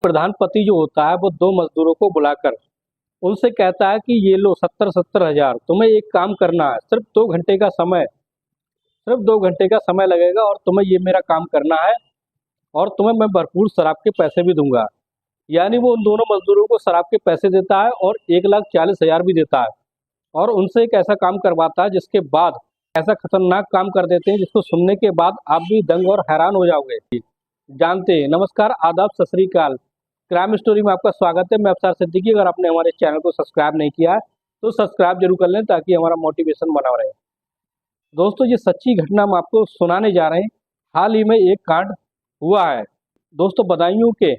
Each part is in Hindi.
प्रधान पति जो होता है वो दो मजदूरों को बुलाकर उनसे कहता है कि ये लो 70,000 तुम्हें एक काम करना है, सिर्फ 2 घंटे का समय लगेगा और तुम्हें ये मेरा काम करना है और तुम्हें मैं भरपूर शराब के पैसे भी दूंगा। यानी वो उन दोनों मजदूरों को शराब के पैसे देता है और 1,40,000 भी देता है और उनसे एक ऐसा काम करवाता है जिसके बाद ऐसा खतरनाक काम कर देते हैं जिसको सुनने के बाद आप भी दंग और हैरान हो जाओगे। जानते हैं। नमस्कार, आदाब, सत श्री अकाल। क्राइम स्टोरी में आपका स्वागत है। मैं अफसर सिद्दीकी। अगर आपने हमारे चैनल को सब्सक्राइब नहीं किया है तो सब्सक्राइब जरूर कर लें ताकि हमारा मोटिवेशन बना रहे। दोस्तों, ये सच्ची घटना हम आपको सुनाने जा रहे हैं। हाल ही में एक कांड हुआ है। दोस्तों, बदायूं के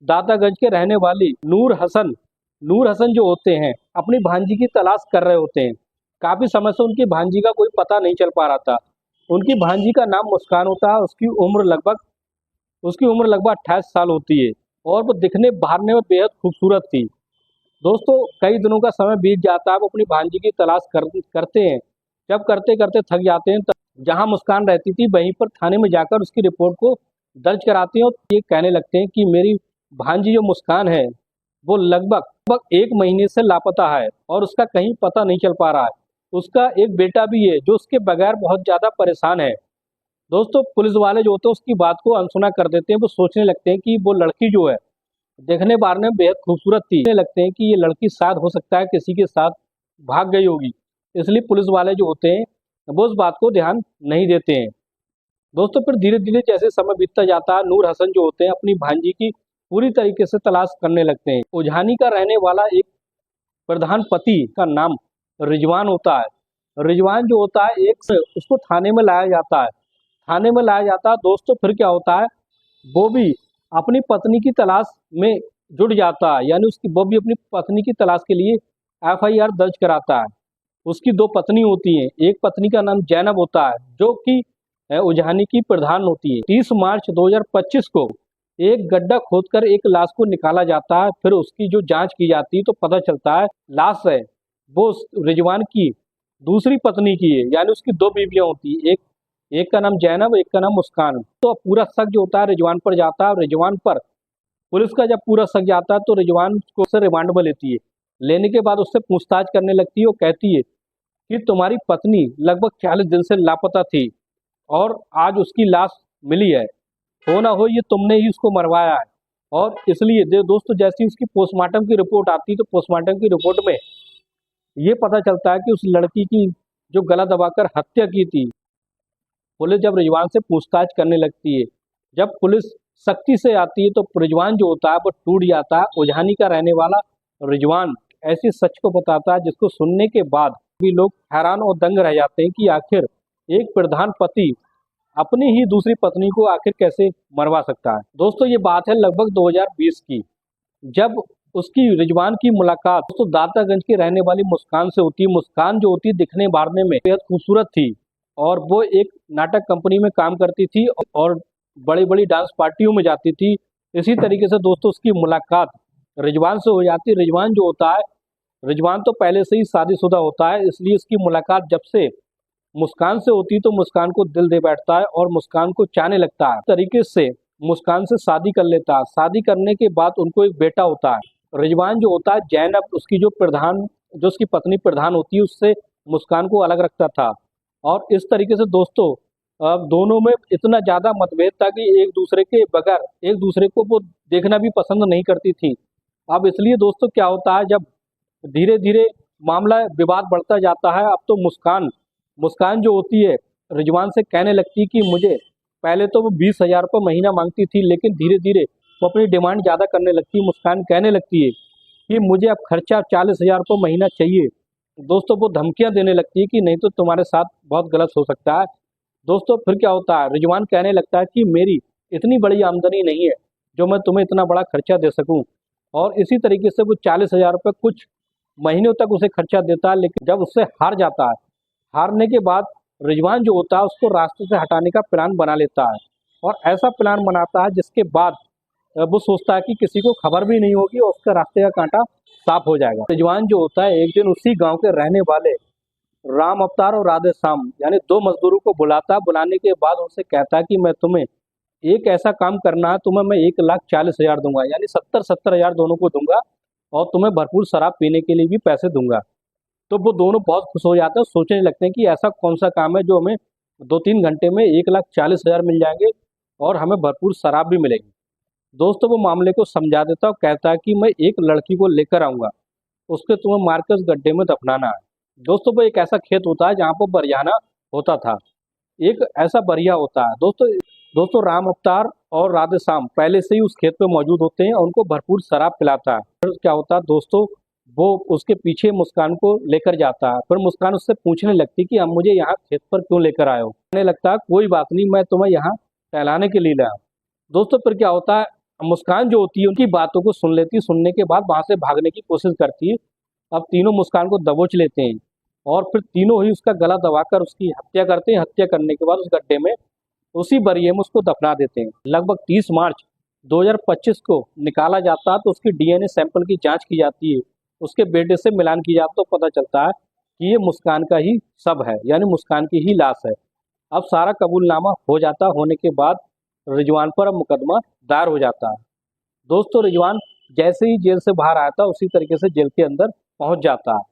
दातागंज के रहने वाली नूर हसन जो होते हैं अपनी भांजी की तलाश कर रहे होते हैं। काफी समय से उनकी भांजी का कोई पता नहीं चल पा रहा था। उनकी भांजी का नाम मुस्कान होता है। उसकी उम्र लगभग 28 साल होती है और वो दिखने बहारने में बेहद खूबसूरत थी। दोस्तों, कई दिनों का समय बीत जाता है। वो अपनी भांजी की तलाश करते हैं। जब करते करते थक जाते हैं तब जहां मुस्कान रहती थी वहीं पर थाने में जाकर उसकी रिपोर्ट को दर्ज कराते हैं और ये कहने लगते हैं कि मेरी भांजी जो मुस्कान है वो लगभग 1 महीने से लापता है और उसका कहीं पता नहीं चल पा रहा है। उसका एक बेटा भी है जो उसके बगैर बहुत ज्यादा परेशान है। दोस्तों, पुलिस वाले जो होते हैं उसकी बात को अनसुना कर देते हैं। वो सोचने लगते हैं कि वो लड़की जो है देखने बारने में बेहद खूबसूरत थी। सोचने लगते हैं कि ये लड़की शायद हो सकता है किसी के साथ भाग गई होगी, इसलिए पुलिस वाले जो होते हैं वो उस बात को ध्यान नहीं देते हैं। दोस्तों, फिर धीरे धीरे जैसे समय बीतता जाता है नूर हसन जो होते हैं अपनी भांजी की पूरी तरीके से तलाश करने लगते हैं। उझानी का रहने वाला एक प्रधान पति का नाम रिजवान होता है। रिजवान जो होता है उसको थाने में लाया जाता है। दोस्तों, फिर क्या होता है, वो भी अपनी पत्नी की तलाश में जुट जाता है। यानी वो भी अपनी पत्नी की तलाश के लिए FIR दर्ज कराता है। उसकी 2 पत्नी होती हैं। एक पत्नी का नाम जैनब होता है जो कि उझानी की प्रधान होती है। 30 मार्च 2025 को एक गड्ढा खोदकर एक लाश को निकाला जाता है। फिर उसकी जो जांच की जाती है तो पता चलता है लाश है वो रिजवान की दूसरी पत्नी की है। यानी उसकी 2 बीवियां होती है। एक का नाम जैनब, एक का नाम मुस्कान। तो पूरा शक जो होता है रिजवान पर जाता है और रिजवान पर पुलिस का जब पूरा शक जाता है तो रिजवान को उससे रिमांड में लेती है। लेने के बाद उससे पूछताछ करने लगती है और कहती है कि तुम्हारी पत्नी लगभग 40 दिन से लापता थी और आज उसकी लाश मिली है। हो ना हो ये तुमने ही उसको मरवाया है। और इसलिए दोस्तों, जैसी उसकी पोस्टमार्टम की रिपोर्ट आती है तो पोस्टमार्टम की रिपोर्ट में ये पता चलता है कि उस लड़की की जो गला दबाकर हत्या की थी। पुलिस जब रिजवान से पूछताछ करने लगती है, जब पुलिस सख्ती से आती है तो रिजवान जो होता है वो टूट जाता है। उझानी का रहने वाला रिजवान ऐसी सच को बताता है जिसको सुनने के बाद भी लोग हैरान और दंग रह जाते हैं कि आखिर एक प्रधान पति अपनी ही दूसरी पत्नी को आखिर कैसे मरवा सकता है। दोस्तों, ये बात है लगभग 2020 की, जब उसकी रिजवान की मुलाकात दोस्तों दातागंज के रहने वाली मुस्कान से होती है। मुस्कान जो होती है दिखने बारने में बेहद खूबसूरत थी और वो एक नाटक कंपनी में काम करती थी और बड़ी बड़ी डांस पार्टियों में जाती थी। इसी तरीके से दोस्तों उसकी मुलाकात रिजवान से हो जाती है। रिजवान तो पहले से ही शादीशुदा होता है, इसलिए इसकी मुलाकात जब से मुस्कान से होती तो मुस्कान को दिल दे बैठता है और मुस्कान को चाहने लगता है। इस तरीके से मुस्कान से शादी कर लेता है। शादी करने के बाद उनको एक बेटा होता है। रिजवान जो होता है जैनब जो उसकी पत्नी प्रधान होती है उससे मुस्कान को अलग रखता था। और इस तरीके से दोस्तों दोनों में इतना ज्यादा मतभेद था कि एक दूसरे के बगैर एक दूसरे को वो देखना भी पसंद नहीं करती थी। अब इसलिए दोस्तों क्या होता है, जब धीरे धीरे मामला विवाद बढ़ता जाता है, अब तो मुस्कान जो होती है रिजवान से कहने लगती है कि मुझे पहले तो वो 20,000 रुपये महीना मांगती थी, लेकिन धीरे धीरे वो अपनी डिमांड ज़्यादा करने लगती है। मुस्कान कहने लगती है कि मुझे अब खर्चा 40,000 रुपये महीना चाहिए। दोस्तों, वो धमकियां देने लगती है कि नहीं तो तुम्हारे साथ बहुत गलत हो सकता है। दोस्तों, फिर क्या होता है, रिजवान कहने लगता है कि मेरी इतनी बड़ी आमदनी नहीं है जो मैं तुम्हें इतना बड़ा खर्चा दे सकूं। और इसी तरीके से वो 40,000 रुपये कुछ महीनों तक उसे खर्चा देता है, लेकिन जब उससे हार जाता है, हारने के बाद रिजवान जो होता है उसको रास्ते से हटाने का प्लान बना लेता है और ऐसा प्लान बनाता है जिसके बाद वो सोचता है कि किसी को खबर भी नहीं होगी और उसका रास्ते का कांटा साफ हो जाएगा। रिजवान जो होता है एक दिन उसी गांव के रहने वाले राम अवतार और राधे श्याम यानी 2 मजदूरों को बुलाता है। बुलाने के बाद उनसे कहता है कि मैं तुम्हें एक ऐसा काम करना है, तुम्हें मैं 1,40,000 दूंगा, यानी 70,000 दोनों को दूंगा और तुम्हें भरपूर शराब पीने के लिए भी पैसे दूंगा। तो वो दोनों बहुत खुश हो जाते हैं, सोचने लगते हैं कि ऐसा कौन सा काम है जो हमें 2-3 घंटे में 1,40,000 मिल जाएंगे और हमें भरपूर शराब भी मिलेगी। दोस्तों वो मामले को समझा देता है और कहता है कि मैं एक लड़की को लेकर आऊंगा, उसके तुम्हें मारकर उस गड्ढे में दफनाना है। दोस्तों वो एक ऐसा खेत होता है जहाँ पर बरियाना होता था, एक ऐसा बढ़िया होता है। दोस्तों दोस्तों राम अवतार और राधे श्याम पहले से ही उस खेत पे मौजूद होते हैं और उनको भरपूर शराब पिलाता है। फिर क्या होता है दोस्तों, वो उसके पीछे मुस्कान को लेकर जाता है। फिर मुस्कान उससे पूछने लगती कि हम मुझे यहाँ खेत पर क्यों लेकर आए हो। कहने लगता है कोई बात नहीं, मैं तुम्हें यहाँ टहलाने के लिए लाया हूँ। दोस्तों फिर क्या होता है, मुस्कान जो होती है उनकी बातों को सुन लेती, सुनने के बाद वहां से भागने की कोशिश करती है। अब तीनों मुस्कान को दबोच लेते हैं और फिर तीनों ही उसका गला दबाकर उसकी हत्या करते हैं। हत्या करने के बाद उस गड्ढे में, उसी बरिये में उसको दफना देते हैं। लगभग 30 मार्च 2025 को निकाला जाता है तो उसकी डीएनए सैंपल की जांच की जाती है। उसके बेटे से मिलान की जाती है तो पता चलता है कि ये मुस्कान का ही शव है, यानी मुस्कान की ही लाश है। अब सारा कबूलनामा हो जाता होने के बाद रिजवान पर अब मुकदमा दायर हो जाता है। दोस्तों रिजवान जैसे ही जेल से बाहर आया था उसी तरीके से जेल के अंदर पहुंच जाता है।